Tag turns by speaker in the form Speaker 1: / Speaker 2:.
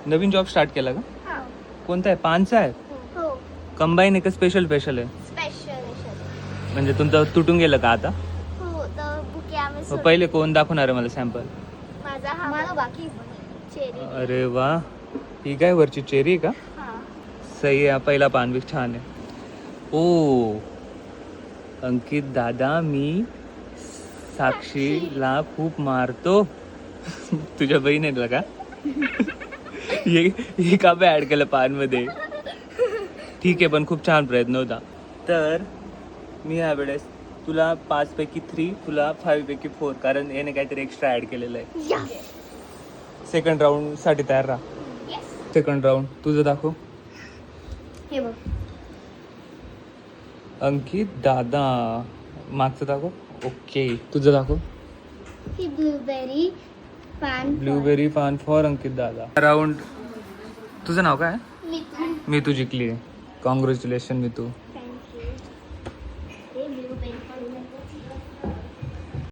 Speaker 1: नवीन job start केला का?
Speaker 2: हा.
Speaker 1: कोणता आहे? पानचा आहे?
Speaker 2: हो.
Speaker 1: कंबाईन आहे का स्पेशल आहे?
Speaker 2: स्पेशल.
Speaker 1: म्हणजे तुमचं तुटून गेलं का आता?
Speaker 2: हो तर बुके आम्ही
Speaker 1: मग पहिले कोण दाखवणार आहे मला सॅम्पल?
Speaker 2: माझा हा मला बाकी चेरी.
Speaker 1: अरे वा, ही काय वरची चेरी का?
Speaker 2: हा.
Speaker 1: सही आहे. पहिला पान बी छान आहे. ओ अंकित दादा, मी साक्षीला खूप मारतो. तुझ्या बहिणीला का? हे का ऍड केलं पान मध्ये? ठीक आहे, पण खूप छान प्रयत्न होता. तर मी ह्या वेळेस तुला 5 पैकी 3, तुला 5 पैकी 4, कारण याने काहीतरी एक्स्ट्रा ऍड केलेलं आहे. सेकंड राऊंड साठी तयार राहा. सेकंड राऊंड तुझं दाखव.
Speaker 2: हे बघ.
Speaker 1: अंकित दादा, मागचं दाखव. ओके, तुझं दाखव.
Speaker 2: ही ब्लूबेरी पान.
Speaker 1: ब्लूबेरी पान फॉर अंकित दादा. राऊंड. तुझं नाव काय? मी तू जिंकली आहे. कॉंग्रॅच्युलेशन मी तू.
Speaker 2: थँक्यू. हे ब्लूबेरी पान.